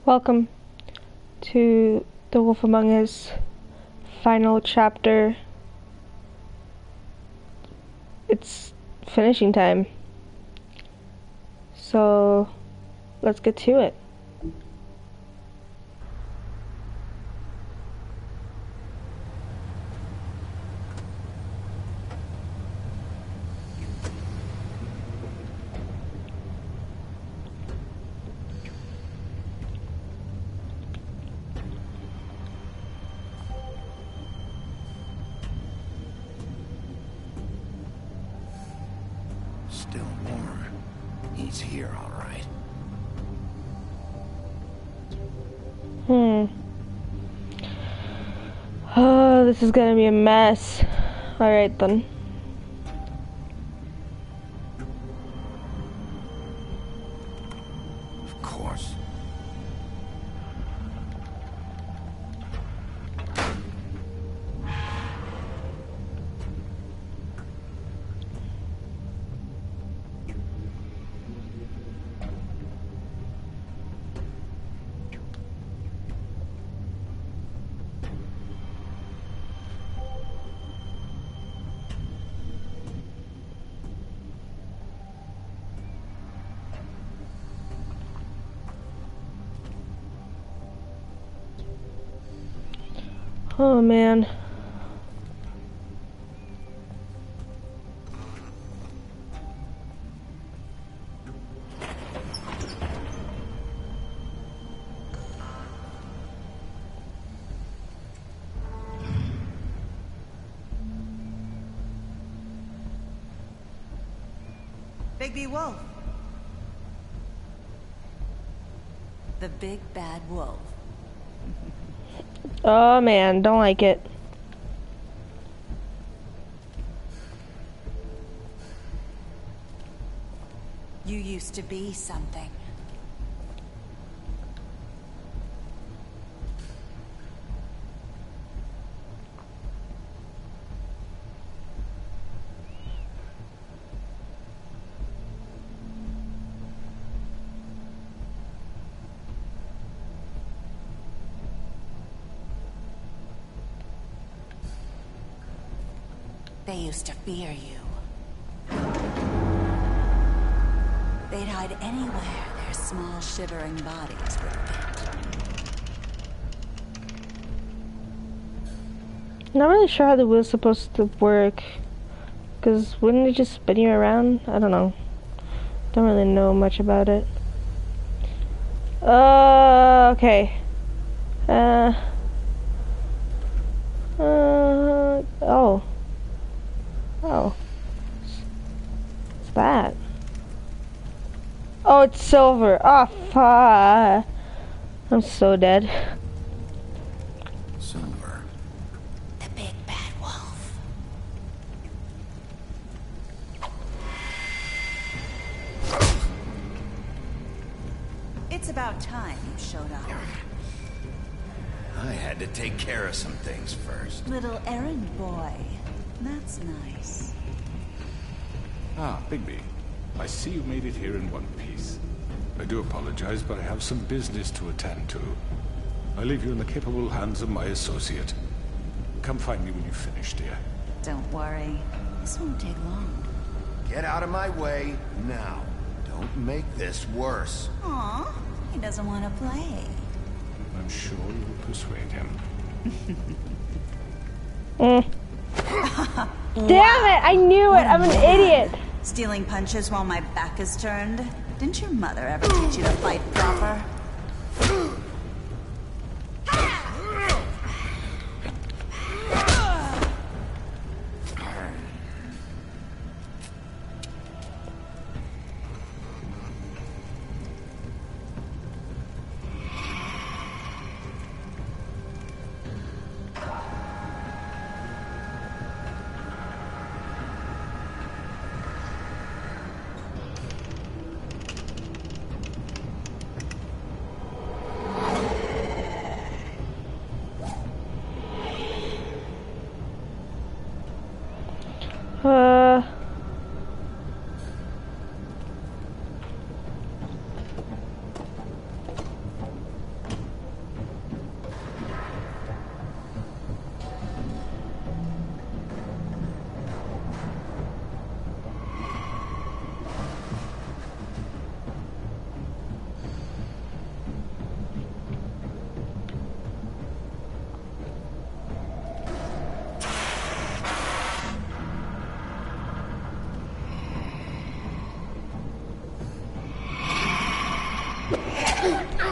Welcome to The Wolf Among Us final chapter. It's finishing time. So let's get to it. Still warm. He's here, all right. Oh, this is gonna be a mess. Alright then. Of course. Oh man. Big Wolf. The big bad wolf. Oh man, don't like it. You used to be something. They used to fear you. They'd hide anywhere their small shivering bodies would fit. Not really sure how the wheel's supposed to work. Because wouldn't it just spin you around? I don't know. Don't really know much about it. Okay. Oh. Oh. What's that? Oh, it's silver. Oh, fuck. I'm so dead. Silver. The big bad wolf. It's about time you showed up. I had to take care of some things first. Little errand boy. That's nice. Ah, Bigby. I see you made it here in one piece. I do apologize, but I have some business to attend to. I leave you in the capable hands of my associate. Come find me when you finish, dear. Don't worry. This won't take long. Get out of my way now. Don't make this worse. Aw, he doesn't want to play. I'm sure you will persuade him. Damn it! I knew it! I'm an idiot! Stealing punches while my back is turned? Didn't your mother ever teach you to fight proper?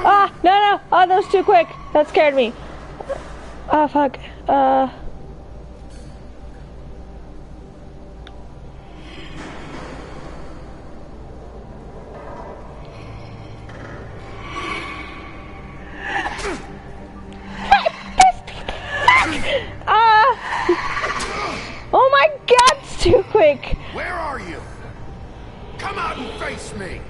Ah, no, no. Oh, that was too quick. That scared me. Oh, fuck. Oh my god, it's too quick. Where are you? Come out and face me.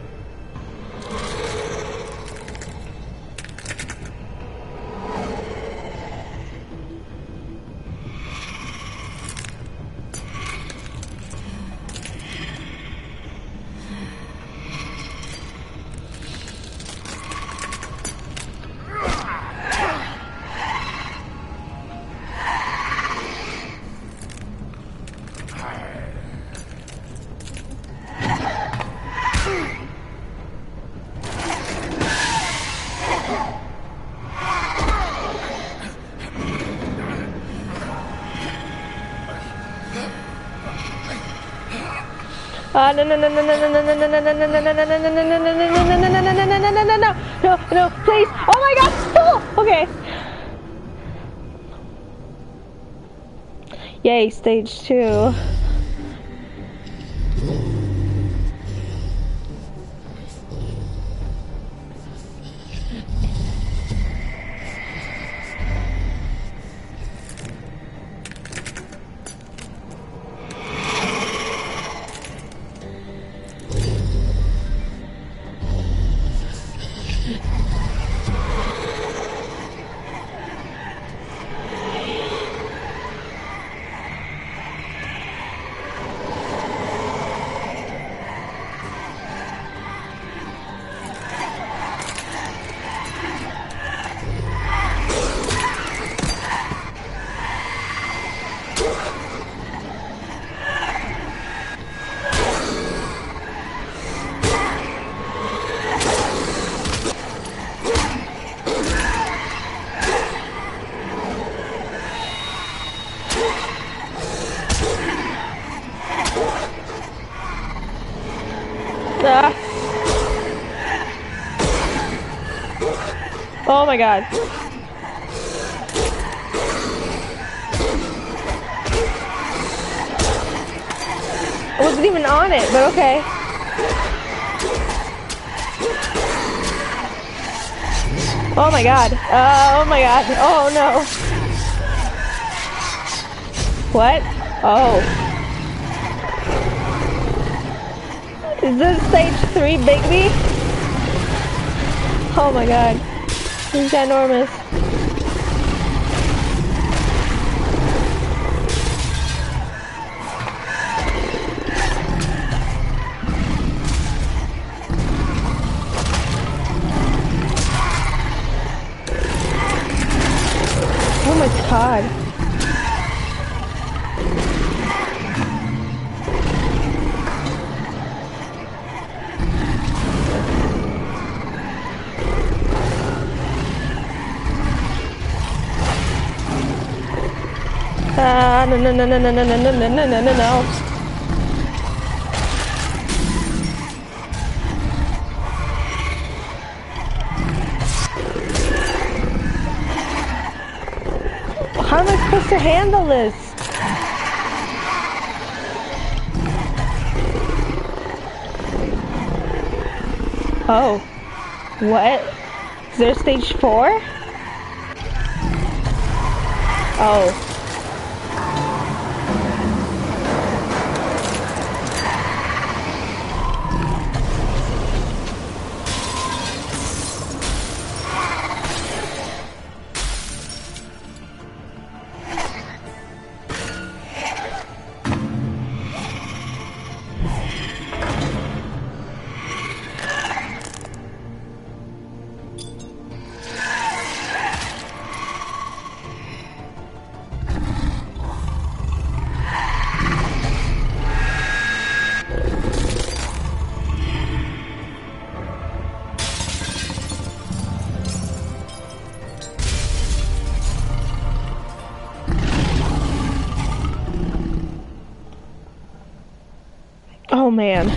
No, no, no, no, no, no, no, no, no, no, no, no, no, no, no, no, no, no, no, please. Oh my god. Okay. Yay, stage 2. Oh my god. I wasn't even on it, but okay. Oh my god. Oh my god. Oh no. What? Oh. Is this stage 3 Bigby? Oh my god. He's ginormous. Oh my god. No, no, no, no, no, no, no, no, no, no, no, no, no. How am I supposed to handle this? Oh. What? Is there stage 4? Oh. Oh man.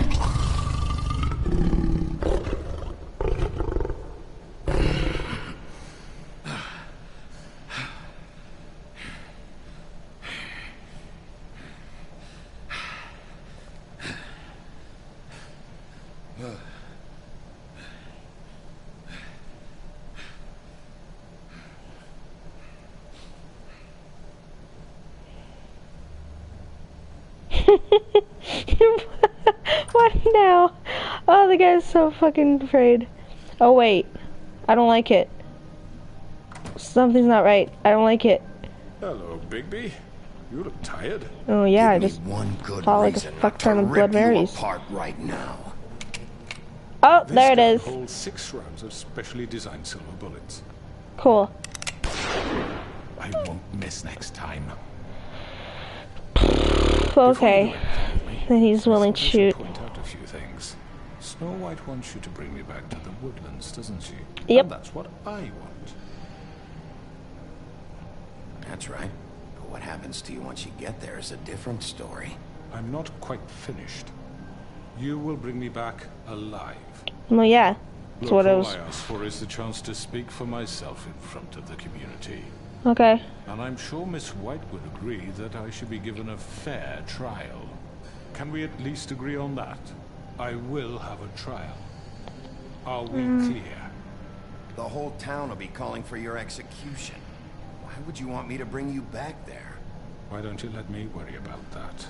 What now? Oh, the guy's so fucking afraid. Oh wait, I don't like it. Something's not right. I don't like it. Hello, Bigby. You look tired. Oh yeah, I Give just me one good fought like a reason fuck not ton to of Blood rip you Marys. apart right now. Oh, This there it gun is. holds 6 rounds of specially designed silver bullets. Cool. I won't miss next time. Okay. Then he's willing to I should shoot. point out a few things. Snow White wants you to bring me back to the woodlands, doesn't she? Yep. And that's what I want. That's right. But what happens to you once you get there is a different story. I'm not quite finished. You will bring me back alive. Well, yeah. That's Look, what I all was. I ask for is the chance to speak for myself in front of the community. Okay. And I'm sure Miss White would agree that I should be given a fair trial. Can we at least agree on that? I will have a trial. Are we clear? The whole town will be calling for your execution. Why would you want me to bring you back there? Why don't you let me worry about that?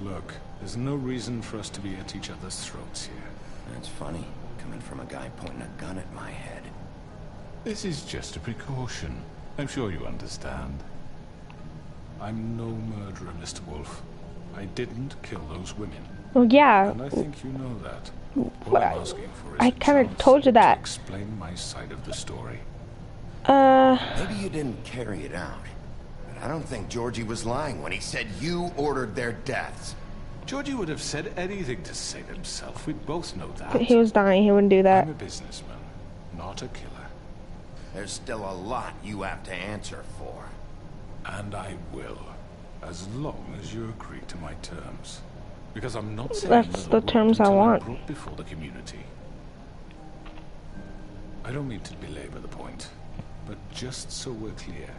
Look, there's no reason for us to be at each other's throats here. That's funny, coming from a guy pointing a gun at my head. This is just a precaution. I'm sure you understand. I'm no murderer, Mr. Wolf. I didn't kill those women. Well, yeah. And I think you know that. All I'm asking for is I a kinda chance told you that. to explain my side of the story. Maybe you didn't carry it out. But I don't think Georgie was lying when he said you ordered their deaths. Georgie would have said anything to save himself. We both know that. He was dying. He wouldn't do that. I'm a businessman, not a killer. There's still a lot you have to answer for. And I will, as long as you agree to my terms. Because I'm not saying That's another the terms word I until I'm want. brought before the community. I don't mean to belabor the point, but just so we're clear,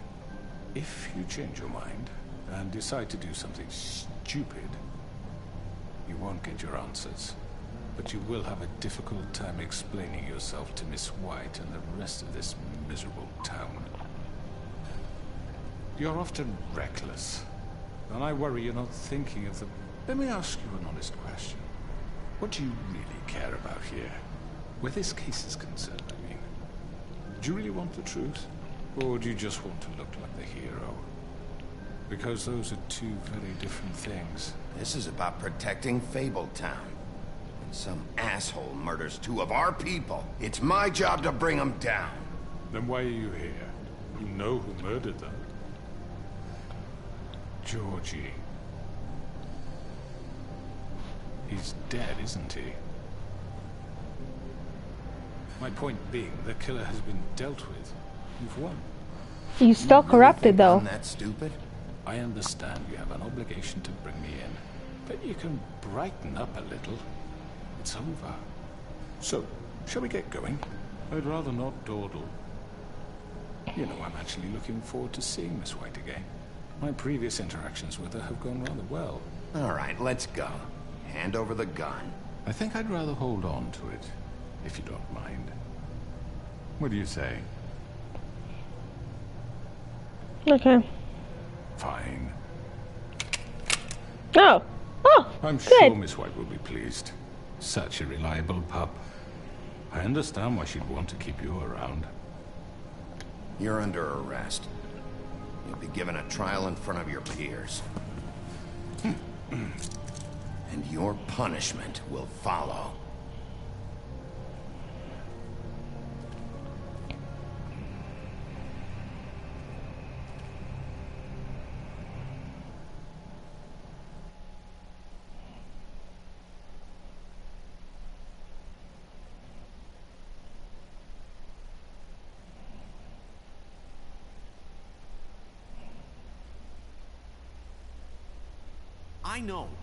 if you change your mind and decide to do something stupid, you won't get your answers. But you will have a difficult time explaining yourself to Miss White and the rest of this miserable town. You're often reckless, and I worry you're not thinking of the... Let me ask you an honest question. What do you really care about here? Where this case is concerned, I mean. Do you really want the truth? Or do you just want to look like the hero? Because those are two very different things. This is about protecting Fabletown. When some asshole murders 2 of our people, it's my job to bring them down. Then why are you here? You know who murdered them. Georgie. He's dead, isn't he? My point being, the killer has been dealt with. You've won. He's still corrupted, though. I'm that stupid? I understand you have an obligation to bring me in, but you can brighten up a little. It's over. So, shall we get going? I'd rather not dawdle. You know, I'm actually looking forward to seeing Miss White again. My previous interactions with her have gone rather well. All right, let's go. Hand over the gun. I think I'd rather hold on to it, if you don't mind. What do you say? Okay. Fine. Oh. Oh. I'm Good. sure Miss White will be pleased. Such a reliable pup. I understand why she'd want to keep you around. You're under arrest. You'll be given a trial in front of your peers. And your punishment will follow.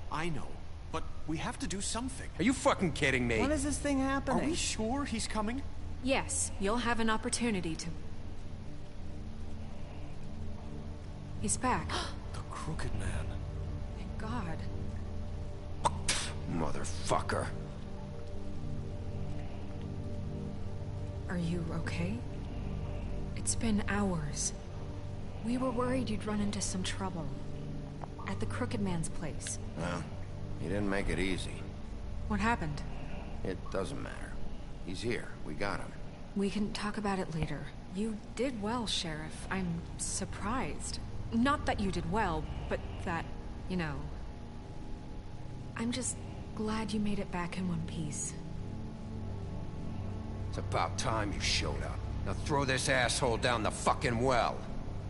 I know. But we have to do something. Are you fucking kidding me? When is this thing Are happening? we sure he's coming? Yes, you'll have an opportunity to... He's back. The Crooked Man. Thank God. Motherfucker. Are you okay? It's been hours. We were worried you'd run into some trouble. at the Crooked Man's place. Well, he didn't make it easy. What happened? It doesn't matter. He's here. We got him. We can talk about it later. You did well, Sheriff. I'm surprised. Not that you did well, but that, you know... I'm just glad you made it back in one piece. It's about time you showed up. Now throw this asshole down the fucking well.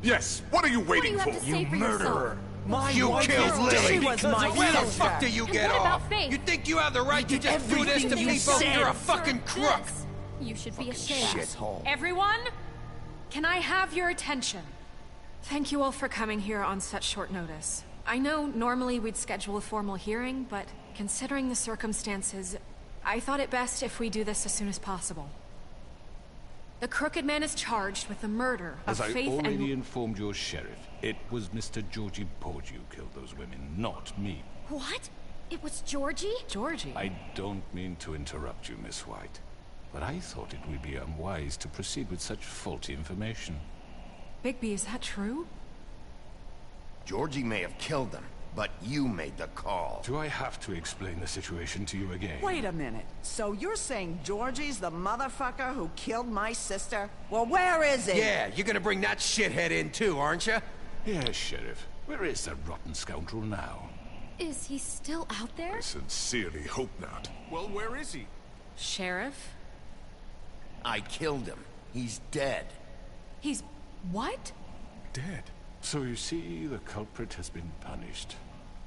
Yes, what are you waiting for? You murderer! You killed Lily! was my Where the sister. fuck do you get what about off? Faith? You think you have the right to just do this to everything you people? said. You're a fucking crook! This. You should be ashamed. Shithole. Everyone, can I have your attention? Thank you all for coming here on such short notice. I know normally we'd schedule a formal hearing, but considering the circumstances, I thought it best if we do this as soon as possible. The Crooked Man is charged with the murder of As I Faith already and... informed your sheriff, it was Mr. Georgie Porge who killed those women, not me. What? It was Georgie? Georgie? I don't mean to interrupt you, Miss White, but I thought it would be unwise to proceed with such faulty information. Bigby, is that true? Georgie may have killed them, but you made the call. Do I have to explain the situation to you again? Wait a minute. So you're saying Georgie's the motherfucker who killed my sister? Well, where is he? Yeah, you're gonna bring that shithead in too, aren't you? Yes, Sheriff. Where is that rotten scoundrel now? Is he still out there? I sincerely hope not. Well, where is he? Sheriff? I killed him. He's dead. He's... what? Dead. So you see, the culprit has been punished.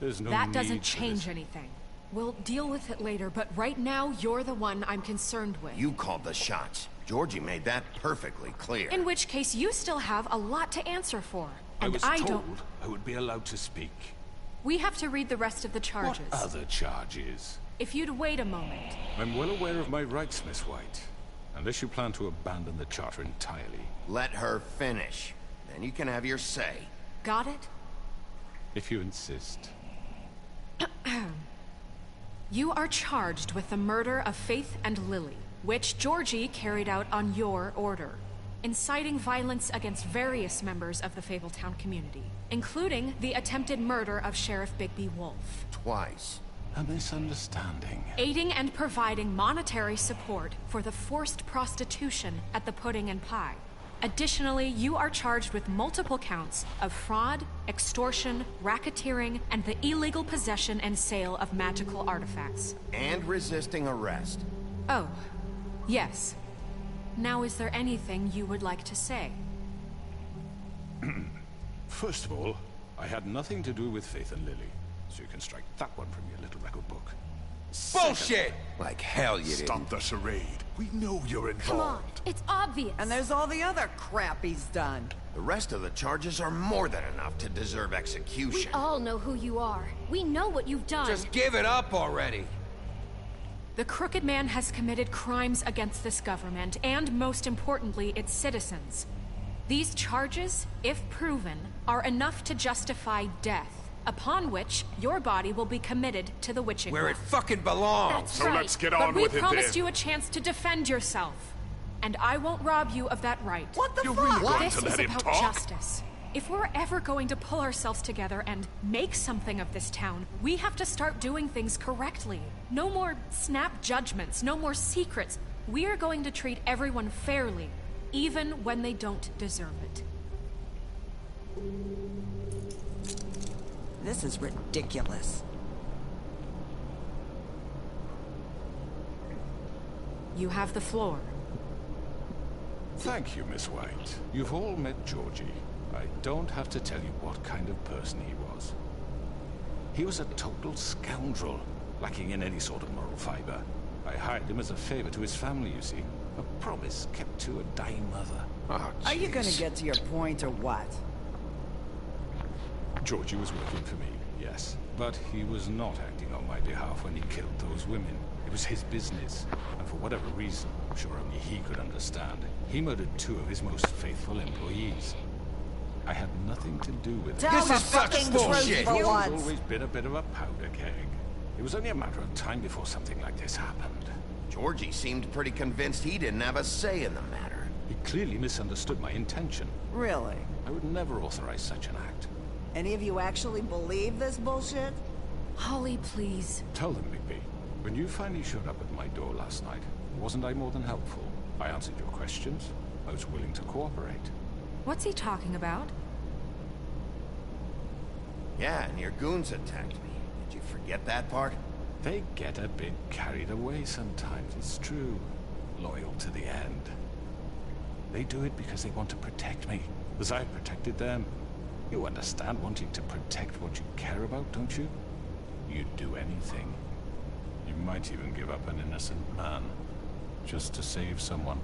There's no That need doesn't for change this. anything. We'll deal with it later, but right now, you're the one I'm concerned with. You called the shots. Georgie made that perfectly clear. In which case, you still have a lot to answer for. I And was I told don't... I would be allowed to speak. We have to read the rest of the charges. What other charges? If you'd wait a moment. I'm well aware of my rights, Miss White. Unless you plan to abandon the charter entirely. Let her finish. Then you can have your say. Got it? If you insist. You are charged with the murder of Faith and Lily, which Georgie carried out on your order, inciting violence against various members of the Fabletown community, including the attempted murder of Sheriff Bigby Wolf, Twice. A misunderstanding. aiding and providing monetary support for the forced prostitution at the Pudding and Pie. Additionally, you are charged with multiple counts of fraud, extortion, racketeering, and the illegal possession and sale of magical artifacts. And resisting arrest. Oh, yes. Now, is there anything you would like to say? First of all, I had nothing to do with Faith and Lily, so you can strike that one from your little record book. Bullshit! Like hell you didn't. Stop the charade. We know you're involved. Come on, it's obvious. And there's all the other crap he's done. The rest of the charges are more than enough to deserve We execution. all know who you are. We know what you've done. Just give it up already. The Crooked Man has committed crimes against this government, and most importantly, its citizens. These charges, if proven, are enough to justify death, upon which your body will be committed to the witching Where well. it fucking belongs. That's So right. let's get But on we with it promised then. you a chance to defend yourself, and I won't rob you of that right. What the You fuck? really want This to is let him about talk? justice. If we're ever going to pull ourselves together and make something of this town, we have to start doing things correctly. No more snap judgments, no more secrets. We are going to treat everyone fairly, even when they don't deserve it. This is ridiculous. You have the floor. Thank you, Miss White. You've all met Georgie. I don't have to tell you what kind of person he was. He was a total scoundrel, lacking in any sort of moral fiber. I hired him as a favor to his family, you see. A promise kept to a dying mother. Oh, Are you gonna jeez. get to your point or what? Georgie was working for me, yes. But he was not acting on my behalf when he killed those women. It was his business. And for whatever reason, I'm sure only he could understand, he murdered 2 of his most faithful employees. I had nothing to do with it. Tell This the is such fucking bullshit. truth for He's once. always been a bit of a powder keg. It was only a matter of time before something like this happened. Georgie seemed pretty convinced he didn't have a say in the matter. He clearly misunderstood my intention. Really? I would never authorize such an act. Any of you actually believe this bullshit? Holly, please. Tell them, Bigby. When you finally showed up at my door last night, wasn't I more than helpful? I answered your questions. I was willing to cooperate. What's he talking about? Yeah, and your goons attacked me. Did you forget that part? They get a bit carried away sometimes, it's true. Loyal to the end. They do it because they want to protect me, as I protected them. You understand wanting to protect what you care about, don't you? You'd do anything. You might even give up an innocent man, just to save someone.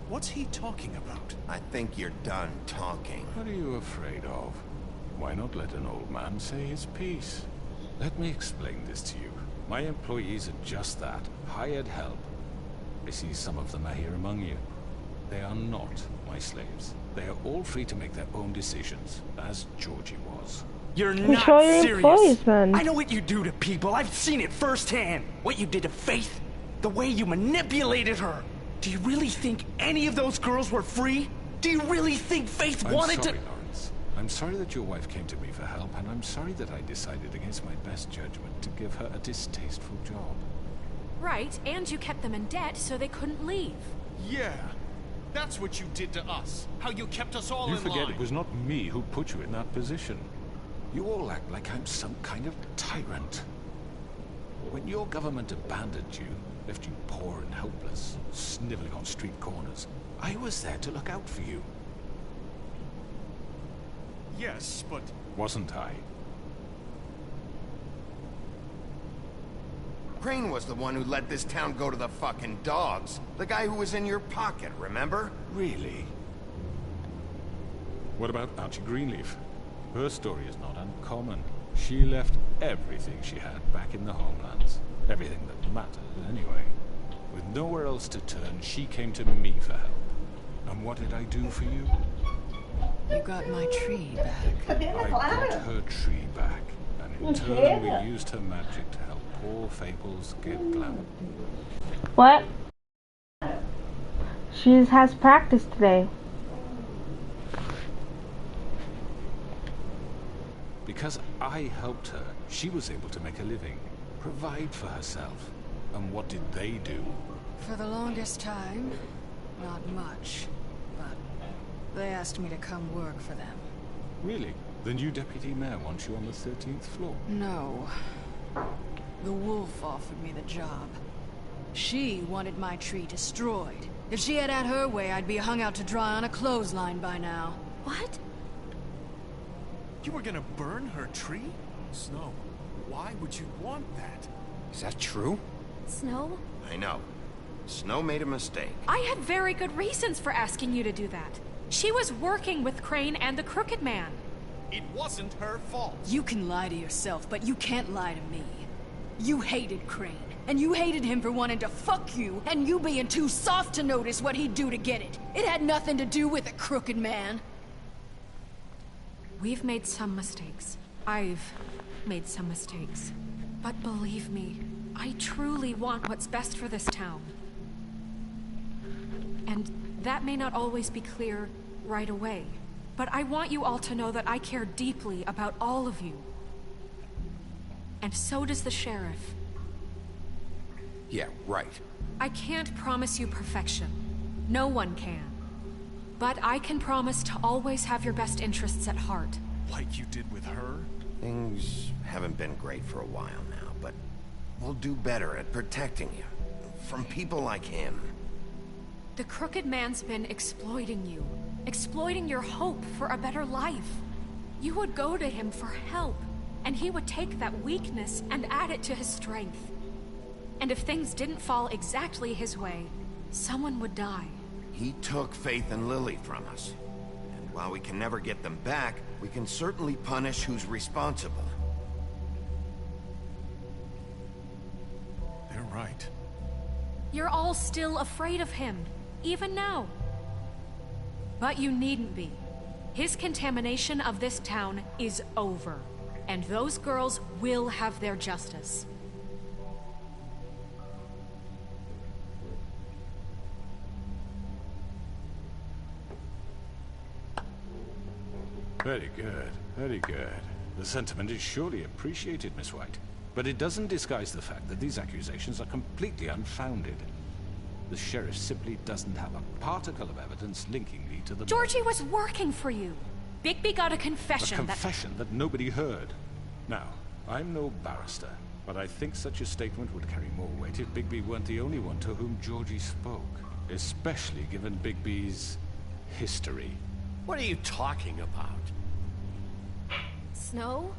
What's he talking about? I think you're done talking. What are you afraid of? Why not let an old man say his piece? Let me explain this to you. My employees are just that, hired help. I see some of them are here among you. They are not my slaves. They are all free to make their own decisions, as Georgie was. You're not Control your serious. employees, then. I know what you do to people. I've seen it firsthand. What you did to Faith. The way you manipulated her. Do you really think any of those girls were free? Do you really think Faith wanted to... I'm sorry, Lawrence. I'm sorry that your wife came to me for help, and I'm sorry that I decided against my best judgment to give her a distasteful job. Right, and you kept them in debt so they couldn't leave. Yeah. That's what you did to us. How you kept us all You in forget line. it was not me who put you in that position. You all act like I'm some kind of tyrant. When your government abandoned you, left you poor and helpless, sniveling on street corners, I was there to look out for you. Yes, but... Wasn't I? Crane was the one who let this town go to the fucking dogs. The guy who was in your pocket, remember? Really? What about Archie Greenleaf? Her story is not uncommon. She left everything she had back in the homelands. Everything that mattered, anyway. With nowhere else to turn, she came to me for help. And what did I do for you? You got my tree back. I got her tree back. And in turn, we used her magic to help poor Fables get glamour. What? She has practice today. Because I helped her, she was able to make a living, provide for herself. And what did they do? For the longest time, not much. But they asked me to come work for them. Really? The new deputy mayor wants you on the 13th floor? No. The wolf offered me the job. She wanted my tree destroyed. If she had her way, I'd be hung out to dry on a clothesline by now. What? You were gonna burn her tree? Snow, why would you want that? Is that true? Snow? I know. Snow made a mistake. I had very good reasons for asking you to do that. She was working with Crane and the Crooked Man. It wasn't her fault. You can lie to yourself, but you can't lie to me. You hated Crane, and you hated him for wanting to fuck you, and you being too soft to notice what he'd do to get it. It had nothing to do with the Crooked Man. We've made some mistakes. I've made some mistakes. But believe me, I truly want what's best for this town. And that may not always be clear right away. But I want you all to know that I care deeply about all of you. And so does the sheriff. Yeah, right. I can't promise you perfection. No one can. But I can promise to always have your best interests at heart. Like you did with her? Things haven't been great for a while now, but we'll do better at protecting you. From people like him. The Crooked Man's been exploiting you. Exploiting your hope for a better life. You would go to him for help, and he would take that weakness and add it to his strength. And if things didn't fall exactly his way, someone would die. He took Faith and Lily from us. And while we can never get them back, we can certainly punish who's responsible. They're right. You're all still afraid of him, even now. But you needn't be. His contamination of this town is over. And those girls will have their justice. Very good, very good. The sentiment is surely appreciated, Miss White. But it doesn't disguise the fact that these accusations are completely unfounded. The sheriff simply doesn't have a particle of evidence linking me to the... Georgie was working for you. Bigby got a A confession confession that nobody heard. Now, I'm no barrister, but I think such a statement would carry more weight if Bigby weren't the only one to whom Georgie spoke. Especially given Bigby's history. What are you talking about? Snow?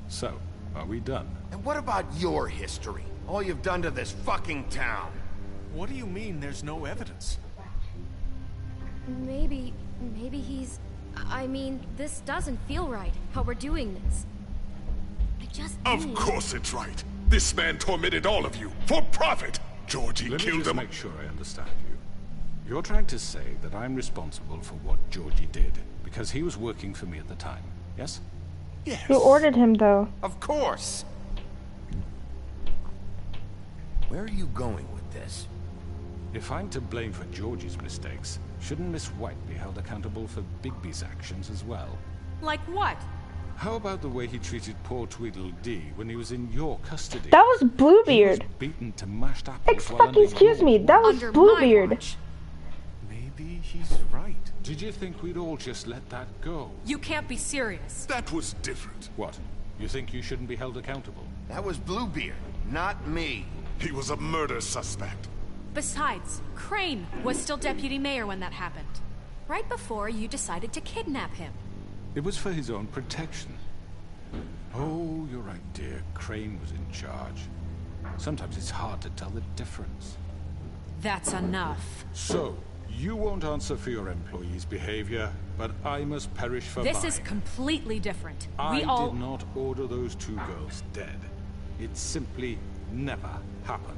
So, are we done? And what about your history? All you've done to this fucking town. What do you mean there's no evidence? Maybe he's... I mean, this doesn't feel right, how we're doing this. I just Of course it's right. This man tormented all of you, for profit! Georgie Let me killed just him. make sure I understand you. You're trying to say that I'm responsible for what Georgie did, because he was working for me at the time, yes? Yes. You ordered him, though. Of course. Where are you going with this? If I'm to blame for Georgie's mistakes, shouldn't Miss White be held accountable for Bigby's actions as well? Like what? How about the way he treated poor Tweedledee when he was in your custody? That was He was Bluebeard. beaten to mashed apples while Fucking excuse me, that was Under my Bluebeard. watch. Maybe he's right. Did you think we'd all just let that go? You can't be serious. That was different. What? You think you shouldn't be held accountable? That was Bluebeard, not me. He was a murder suspect. Besides, Crane was still deputy mayor when that happened. Right before you decided to kidnap him. It was for his own protection. Oh, you're right, dear. Crane was in charge. Sometimes it's hard to tell the difference. That's enough. So, you won't answer for your employees' behavior, but I must perish for mine. This is completely different. I did not order those two girls dead. It simply never happened.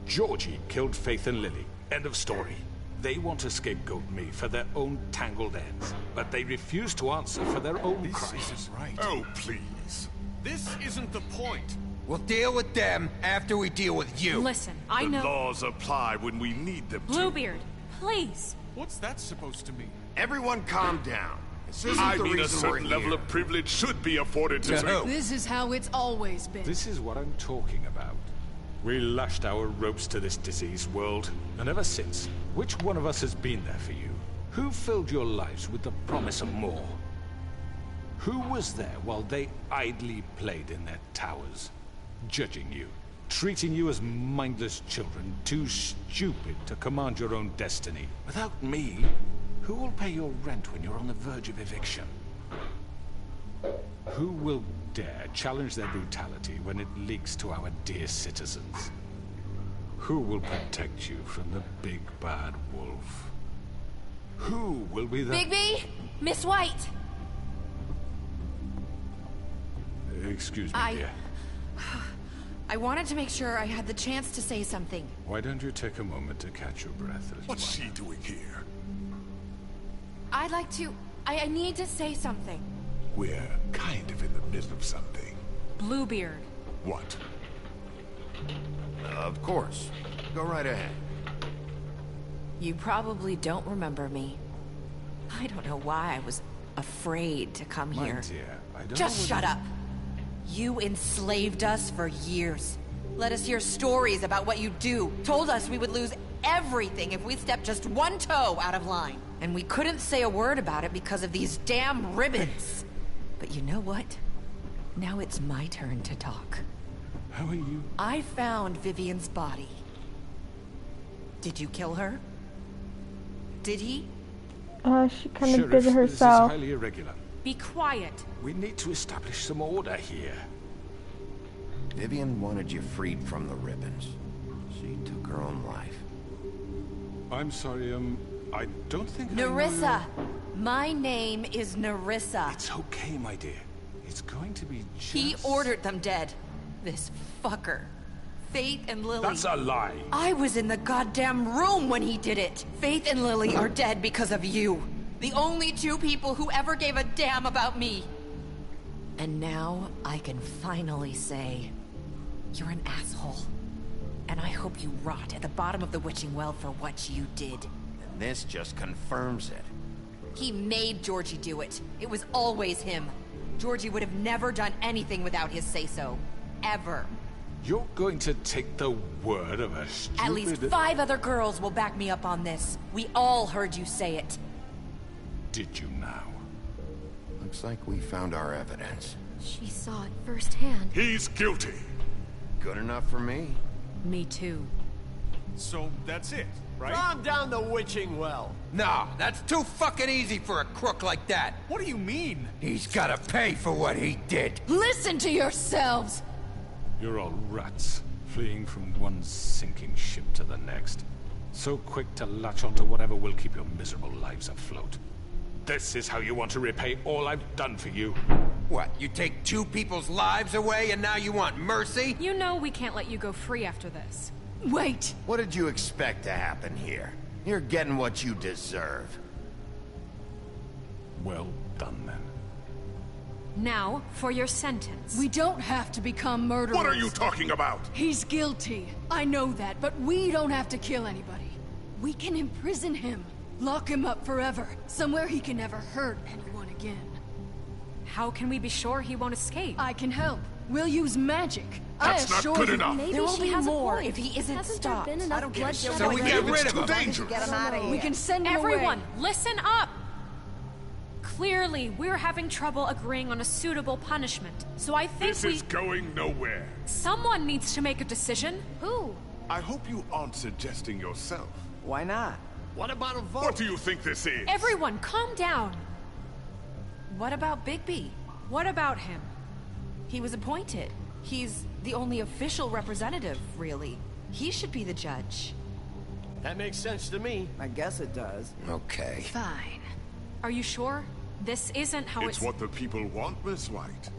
Georgie killed Faith and Lily. End of story. They want to scapegoat me for their own tangled ends, but they refuse to answer for their own crimes. This isn't right. Oh, please. This isn't the point. We'll deal with them after we deal with you. Listen, I The know... laws apply when we need them to. Bluebeard, please. What's that supposed to mean? Everyone calm down. This isn't I the mean, a reason we're certain level here. of privilege should be afforded to To who? This is how it's always been. This is what I'm talking about. We lashed our ropes to this diseased world, and ever since, which one of us has been there for you? Who filled your lives with the promise of more? Who was there while they idly played in their towers, judging you, treating you as mindless children, too stupid to command your own destiny? Without me, who will pay your rent when you're on the verge of eviction? Who will dare challenge their brutality when it leaks to our dear citizens? Who will protect you from the big bad wolf? Who will be the... Bigby! Miss White! Excuse me, dear. I wanted to make sure I had the chance to say something. Why don't you take a moment to catch your breath, little What's one? she doing here? I'd like to... I need to say something. We're kind of in the middle of something. Bluebeard. What? Of course. Go right ahead. You probably don't remember me. I don't know why I was afraid to come My here. dear, I don't Just know shut whether- up. You enslaved us for years. Let us hear stories about what you do. Told us we would lose everything if we stepped just one toe out of line. And we couldn't say a word about it because of these damn ribbons. But you know what? Now it's my turn to talk. How are you? I found Vivian's body. Did you kill her? Did he? She kind of Sheriff, did it this is herself. highly irregular. Be quiet. We need to establish some order here. Vivian wanted you freed from the ribbons. She took her own life. I'm sorry, I don't think I know Nerissa! My name is Nerissa. It's okay, my dear. It's going to be just... He ordered them dead. This fucker. Faith and Lily. That's a lie. I was in the goddamn room when he did it. Faith and Lily are dead because of you. The only two people who ever gave a damn about me. And now I can finally say, you're an asshole. And I hope you rot at the bottom of the witching well for what you did. And this just confirms it. He made Georgie do it. It was always him. Georgie would have never done anything without his say-so. Ever. You're going to take the word of a stupid... At least 5 other girls will back me up on this. We all heard you say it. Did you now? Looks like we found our evidence. She saw it firsthand. He's guilty. Good enough for me. Me too. So that's it, right? Calm down the witching well. No, that's too fucking easy for a crook like that. What do you mean? He's gotta pay for what he did. Listen to yourselves! You're all rats, fleeing from one sinking ship to the next. So quick to latch onto whatever will keep your miserable lives afloat. This is how you want to repay all I've done for you? What, you take 2 people's lives away and now you want mercy? You know we can't let you go free after this. Wait! What did you expect to happen here? You're getting what you deserve. Well done, then. Now, for your sentence. We don't have to become murderers. What are you talking about? He's guilty. I know that, but we don't have to kill anybody. We can imprison him. Lock him up forever. Somewhere he can never hurt anyone again. How can we be sure he won't escape? I can help. We'll use magic. That's I not assure good you. enough. Maybe There will she be has more a point. if he isn't Hasn't stopped. there been enough I don't give a bloodshed shit So we already? get rid It's of too him. dangerous. Get him out of here. We can send him Everyone, away. listen up! Clearly, we're having trouble agreeing on a suitable punishment. So I think This is going nowhere. someone needs to make a decision. Who? I hope you aren't suggesting yourself. Why not? What about a vote? What do you think this is? Everyone, calm down. What about Bigby? What about him? He was appointed. He's the only official representative, really. He should be the judge. That makes sense to me. I guess it does. Okay. Fine. Are you sure? This isn't how It's what the people want, Miss White.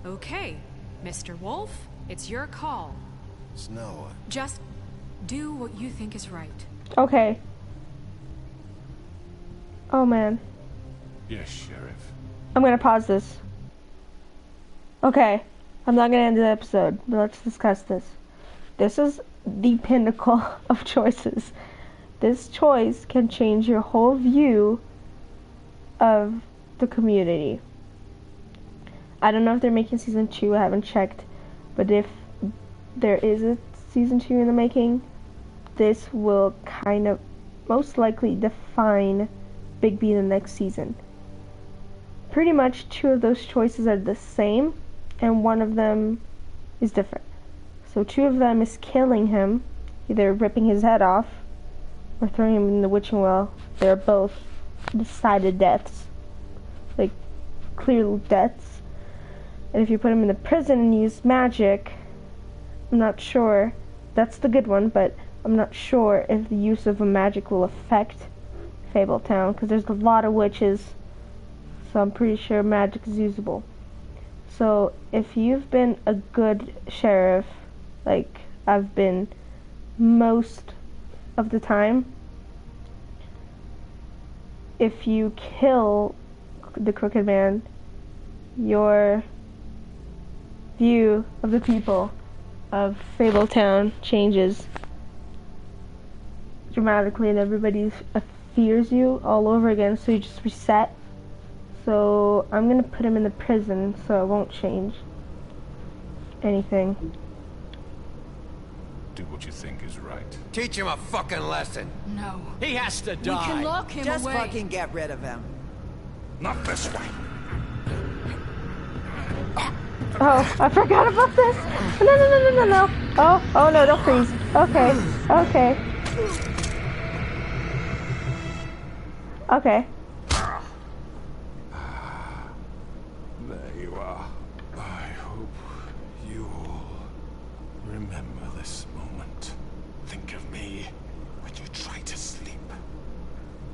Okay, Mr. Wolf, it's your call. Snow. Just do what you think is right. Okay. Oh man. Yes, Sheriff. I'm gonna pause this. Okay. I'm not gonna end the episode, but let's discuss this. This is the pinnacle of choices. This choice can change your whole view of the community. I don't know if they're making season 2, I haven't checked, but if there is a season 2 in the making, this will kind of most likely define Bigby in the next season. Pretty much 2 of those choices are the same, and 1 of them is different. So 2 of them is killing him, either ripping his head off or throwing him in the witching well. They're both decided deaths, like clear deaths. And if you put him in the prison and use magic, I'm not sure. That's the good one, but I'm not sure if the use of a magic will affect Fabletown, because there's a lot of witches, so I'm pretty sure magic is usable. So if you've been a good sheriff, like I've been most of the time, if you kill the crooked man, your view of the people of Fabletown changes dramatically, and everybody fears you all over again, so you just reset. So I'm gonna put him in the prison, so it won't change anything. Do what you think is right. Teach him a fucking lesson. No. He has to We die. can lock him Just away. fucking get rid of him. Not this way. Oh, I forgot about this. No. Oh no, don't freeze. Okay. There you are. I hope you all remember this moment. Think of me when you try to sleep.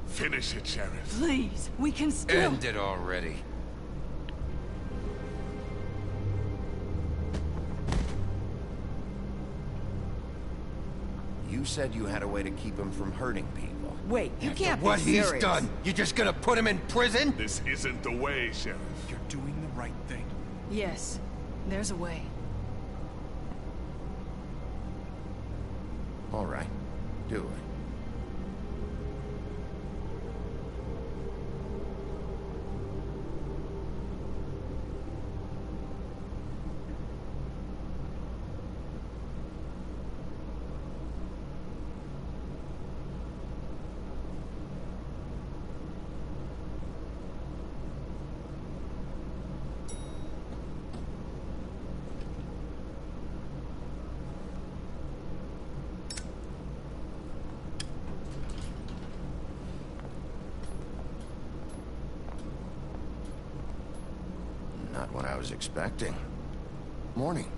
Finish it, Sheriff. Please, we can still... End it already. You said you had a way to keep him from hurting people. Wait, you After can't what be serious. he's done, you just gonna put him in prison? This isn't the way, Sheriff. You're doing the right thing. Yes, there's a way. All right, do it. was expecting. Morning,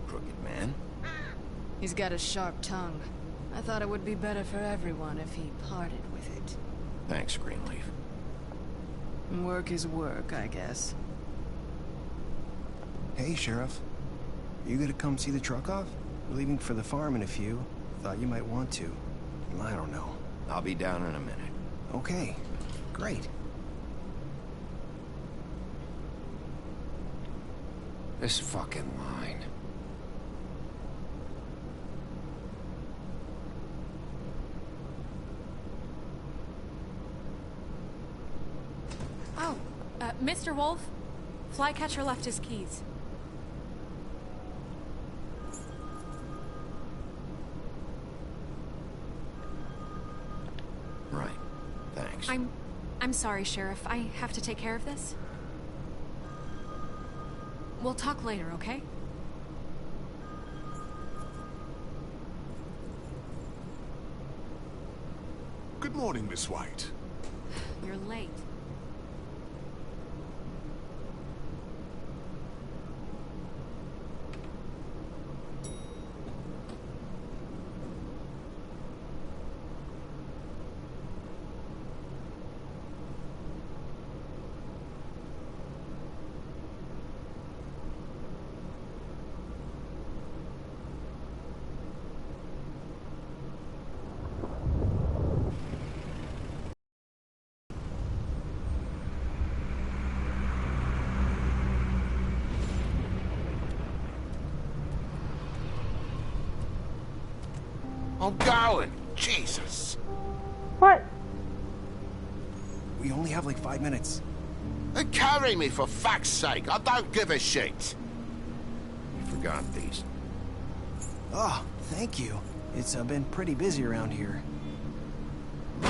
crooked man. He's got a sharp tongue. I thought it would be better for everyone if he parted with it. Thanks, Greenleaf. Work is work, I guess. Hey, Sheriff. You gonna come see the truck off? We're leaving for the farm in a few. Thought you might want to. I don't know. I'll be down in a minute. Okay, great. This fucking line. Oh, Mr. Wolf? Flycatcher left his keys. Right. Thanks. I'm sorry, Sheriff. I have to take care of this. We'll talk later, okay? Good morning, Miss White. You're late. I'm going. Jesus. What? We only have like 5 minutes. Then carry me, for fuck's sake. I don't give a shit. You forgot these. Oh, thank you. It's been pretty busy around here.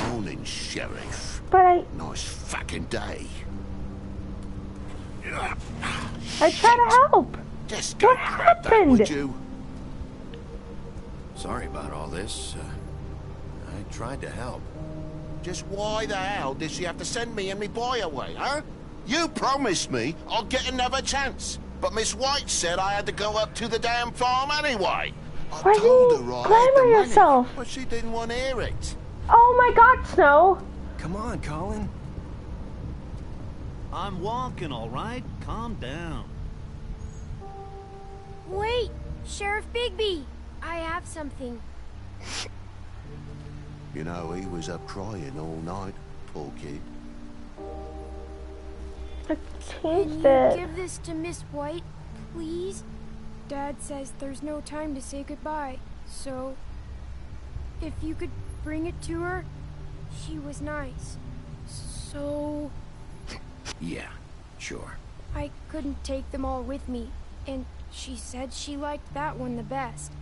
Morning, Sheriff. But Nice fucking day. I try to help. Just go What grab that, happened? would you? Sorry about all this. I tried to help. Just why the hell did she have to send me and me boy away, huh? You promised me I'll get another chance. But Miss White said I had to go up to the damn farm anyway. Why I told you her I had glamour the money, yourself? but she didn't want to hear it. Oh my God, Snow. Come on, Colin. I'm walking, all right? Calm down. Wait, Sheriff Bigby. I have something. You know, he was up crying all night, poor kid. Can you give this to Miss White, please? Dad says there's no time to say goodbye, so if you could bring it to her, she was nice. So Yeah, sure. I couldn't take them all with me, and she said she liked that one the best.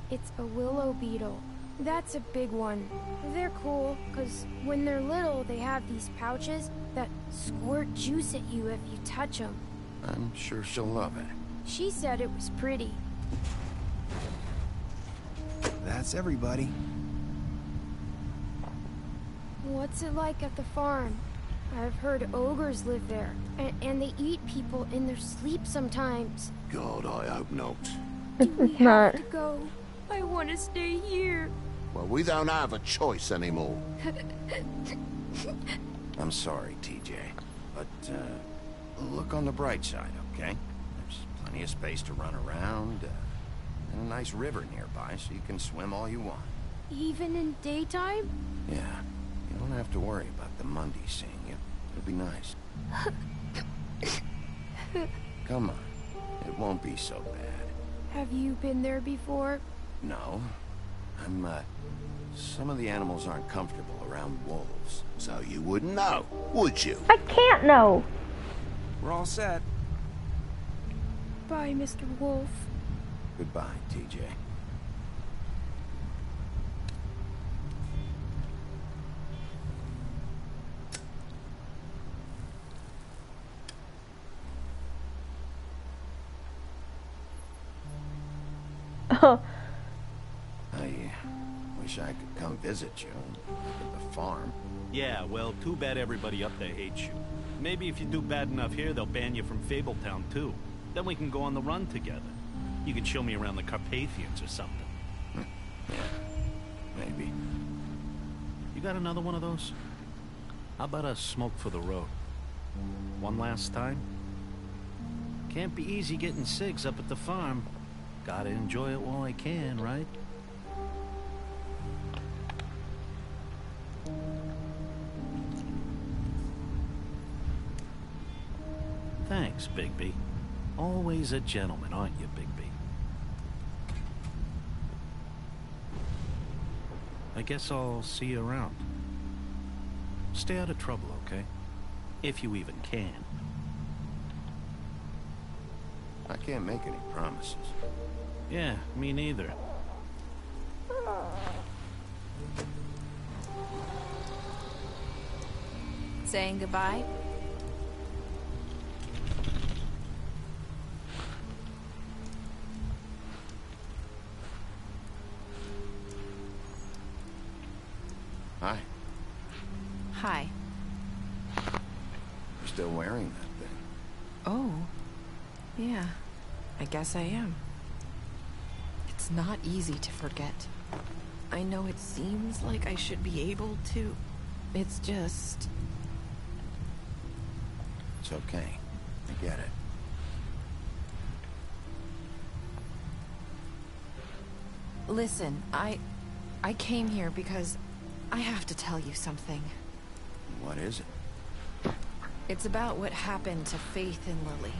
It's a willow beetle. That's a big one. They're cool, because when they're little, they have these pouches that squirt juice at you if you touch them. I'm sure she'll love it. She said it was pretty. That's everybody. What's it like at the farm? I've heard ogres live there, and they eat people in their sleep sometimes. God, I hope not. It's not. To go. I want to stay here. Well, we don't have a choice anymore. I'm sorry, TJ, but look on the bright side, okay? There's plenty of space to run around, and a nice river nearby, so you can swim all you want. Even in daytime? Yeah, you don't have to worry about the Monday seeing you. It'll be nice. Come on, it won't be so bad. Have you been there before? No, some of the animals aren't comfortable around wolves, so you wouldn't know, would you? I can't know. We're all set. Bye, Mr. Wolf. Goodbye, TJ. I wish I could come visit you at the farm. Yeah, well, too bad everybody up there hates you. Maybe if you do bad enough here, they'll ban you from Fabletown, too. Then we can go on the run together. You can show me around the Carpathians or something. Yeah, maybe. You got another one of those? How about a smoke for the road? One last time? Can't be easy getting cigs up at the farm. Gotta enjoy it while I can, right? Thanks, Bigby. Always a gentleman, aren't you, Bigby? I guess I'll see you around. Stay out of trouble, okay? If you even can. I can't make any promises. Yeah, me neither. Saying goodbye? Hi. Hi. You're still wearing that thing. Oh. Yeah. I guess I am. It's not easy to forget. I know it seems like I should be able to. It's just... It's okay. I get it. Listen, I came here because I have to tell you something. What is it? It's about what happened to Faith and Lily.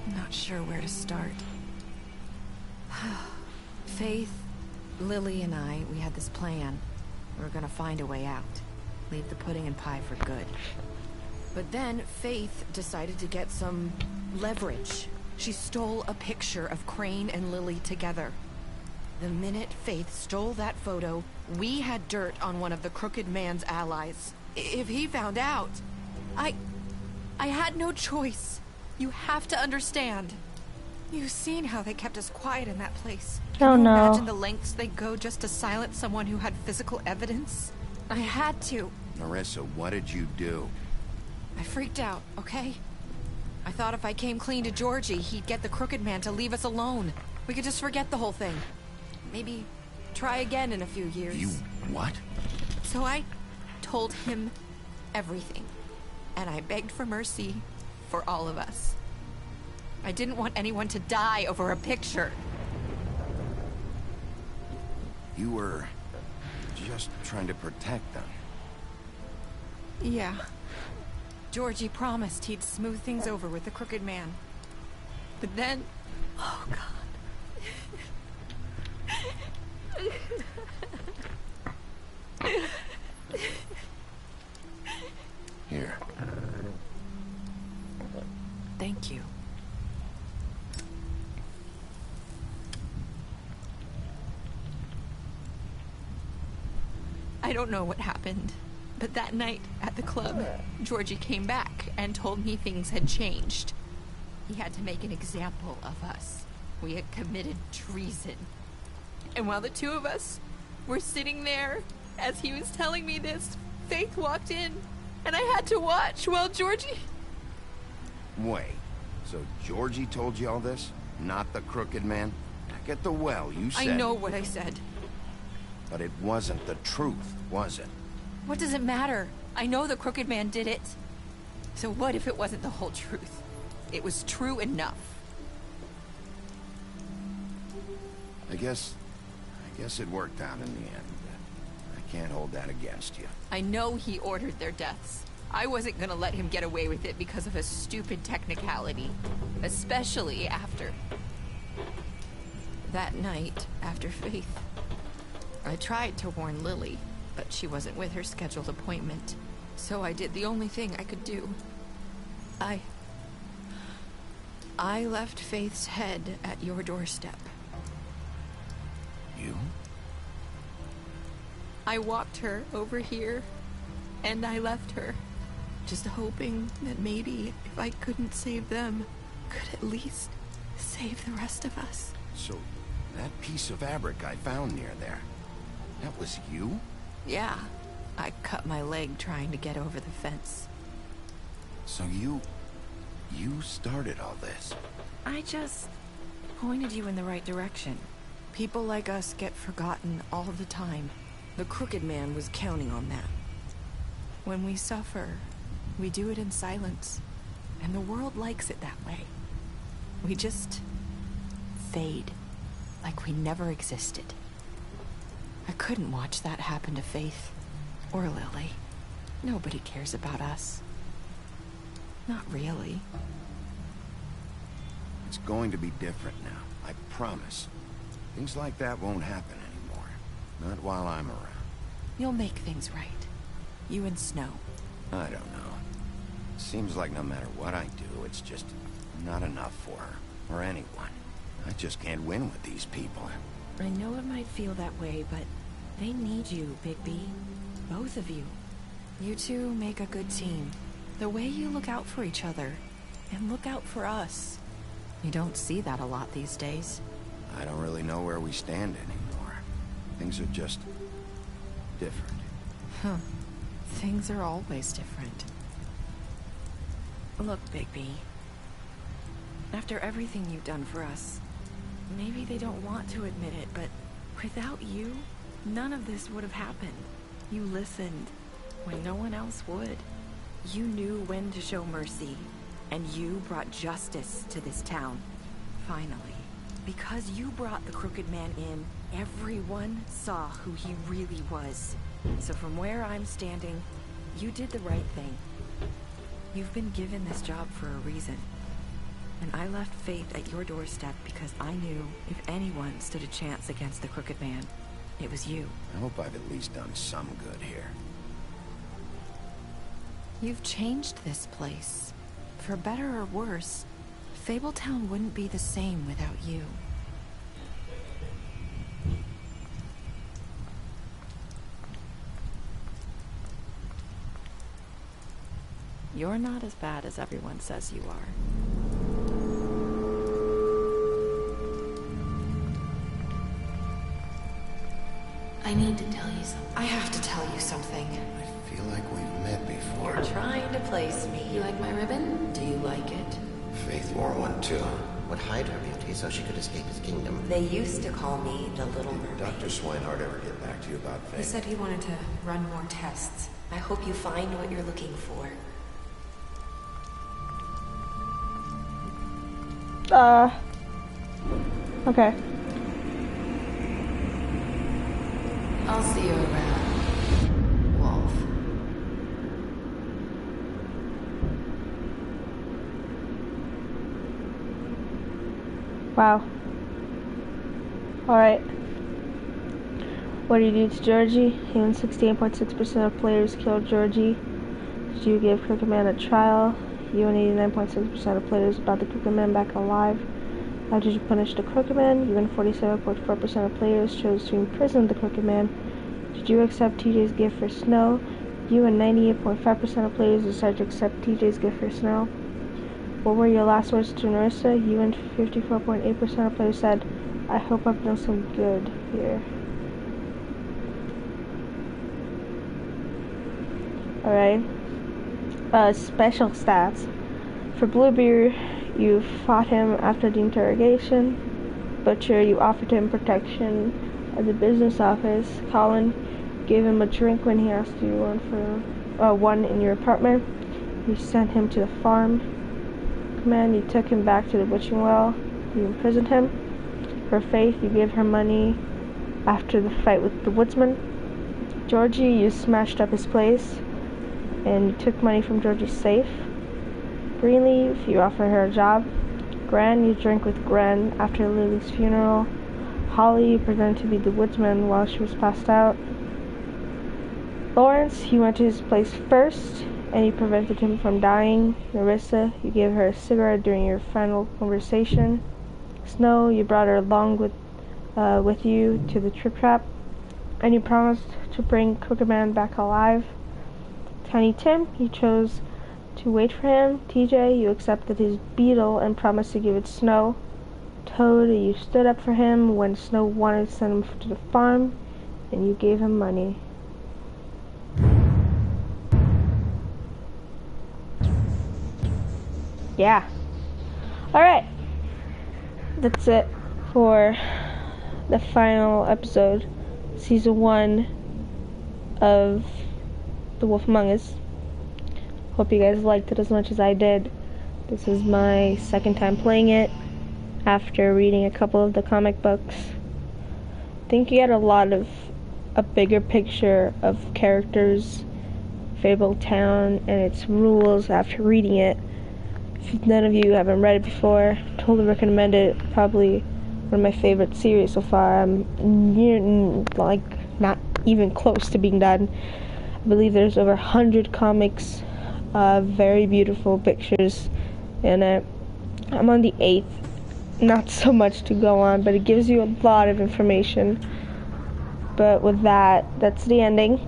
I'm not sure where to start. Faith, Lily, and I, we had this plan. We were gonna find a way out. Leave the pudding and pie for good. But then Faith decided to get some leverage. She stole a picture of Crane and Lily together. The minute Faith stole that photo, we had dirt on one of the Crooked Man's allies. If he found out, I had no choice. You have to understand. You've seen how they kept us quiet in that place. Oh Can you no. imagine the lengths they go just to silence someone who had physical evidence? I had to. Marissa, what did you do? I freaked out, okay? I thought if I came clean to Georgie, he'd get the Crooked Man to leave us alone. We could just forget the whole thing. Maybe try again in a few years. You what? So I told him everything. And I begged for mercy for all of us. I didn't want anyone to die over a picture. You were just trying to protect them. Yeah. Georgie promised he'd smooth things over with the Crooked Man. But then... Oh, God. Here. Thank you. I don't know what happened, but that night at the club, Georgie came back and told me things had changed. He had to make an example of us. We had committed treason. And while the two of us were sitting there, as he was telling me this, Faith walked in, and I had to watch while Georgie... Wait, so Georgie told you all this? Not the Crooked Man? Back at the well, you said... I know what I said. But it wasn't the truth, was it? What does it matter? I know the Crooked Man did it. So what if it wasn't the whole truth? It was true enough. I guess it worked out in the end. I can't hold that against you. I know he ordered their deaths. I wasn't gonna let him get away with it because of a stupid technicality. Especially after... that night, after Faith. I tried to warn Lily, but she wasn't with her scheduled appointment. So I did the only thing I could do. I left Faith's head at your doorstep. You? I walked her over here, and I left her, just hoping that maybe if I couldn't save them, could at least save the rest of us. So, that piece of fabric I found near there, that was you? Yeah, I cut my leg trying to get over the fence. So you started all this? I just pointed you in the right direction. People like us get forgotten all the time. The Crooked Man was counting on that. When we suffer, we do it in silence, and the world likes it that way. We just fade, like we never existed. I couldn't watch that happen to Faith, or Lily. Nobody cares about us. Not really. It's going to be different now, I promise. Things like that won't happen anymore. Not while I'm around. You'll make things right. You and Snow. I don't know. Seems like no matter what I do, it's just not enough for her, or anyone. I just can't win with these people. I know it might feel that way, but they need you, Bigby. Both of you. You two make a good team. The way you look out for each other, and look out for us. You don't see that a lot these days. I don't really know where we stand anymore. Things are just different. Huh. Things are always different. Look, Bigby. After everything you've done for us, maybe they don't want to admit it, but without you, none of this would have happened. You listened when no one else would. You knew when to show mercy, and you brought justice to this town. Finally. Because you brought the Crooked Man in, everyone saw who he really was. So from where I'm standing, you did the right thing. You've been given this job for a reason. And I left Faith at your doorstep because I knew if anyone stood a chance against the Crooked Man, it was you. I hope I've at least done some good here. You've changed this place. For better or worse, Fabletown wouldn't be the same without you. You're not as bad as everyone says you are. I need to tell you something. I have to tell you something. I feel like we've met before. You're trying to place me. You like my ribbon? Do you like it? Faith wore one too. Would hide her beauty so she could escape his kingdom. They used to call me the Little Mermaid. Did Dr. Swinehart ever get back to you about Faith? He said he wanted to run more tests. I hope you find what you're looking for. Okay. I'll see you around, Wolf. Wow. Alright. What did you do to Georgie? Even 68.6% of players killed Georgie. Did you give Crooked Man a trial? You and 89.6% of players brought the Crooked Man back alive. How did you punish the Crooked Man? You and 47.4% of players chose to imprison the Crooked Man. Did you accept TJ's gift for Snow? You and 98.5% of players decided to accept TJ's gift for Snow. What were your last words to Narissa? You and 54.8% of players said, I hope I've done some good here. Alright. Special stats. For Bluebeard, you fought him after the interrogation. Butcher, you offered him protection at the business office. Colin gave him a drink when he asked you one in your apartment. You sent him to the farm. Command, you took him back to the witching well. You imprisoned him. For Faith, you gave her money after the fight with the woodsman. Georgie, you smashed up his place, and you took money from Georgie's safe. Greenleaf, you offered her a job. Gran, you drank with Gren after Lily's funeral. Holly, you pretended to be the woodsman while she was passed out. Lawrence, you went to his place first, and you prevented him from dying. Narissa, you gave her a cigarette during your final conversation. Snow, you brought her along with you to the trip trap, and you promised to bring Crooked Man back alive. Tiny Tim, you chose to wait for him. TJ, you accepted his beetle and promised to give it Snow. Toad, you stood up for him when Snow wanted to send him to the farm, and you gave him money. yeah. Alright. That's it for the final episode, Season 1 of The Wolf Among Us. Hope you guys liked it as much as I did. This is my second time playing it after reading a couple of the comic books. I think you get a bigger picture of characters, Fable Town, and its rules after reading it. If none of you haven't read it before, totally recommend it. Probably one of my favorite series so far. I'm not even close to being done. I believe there's over 100 comics, very beautiful pictures in it. I'm on the 8th. Not so much to go on, but it gives you a lot of information. But with that, that's the ending.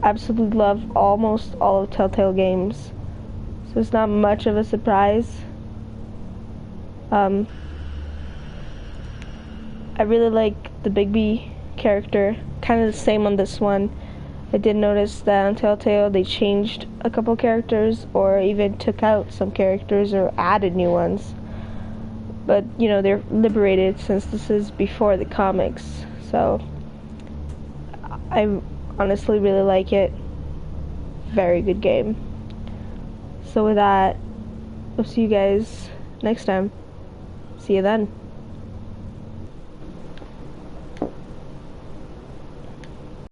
Absolutely love almost all of Telltale games, so it's not much of a surprise. I really like the Bigby character, kind of the same on this one. I did notice that on Telltale they changed a couple characters, or even took out some characters or added new ones. But, you know, they're liberated since this is before the comics, so I honestly really like it. Very good game. So with that, we'll see you guys next time. See you then.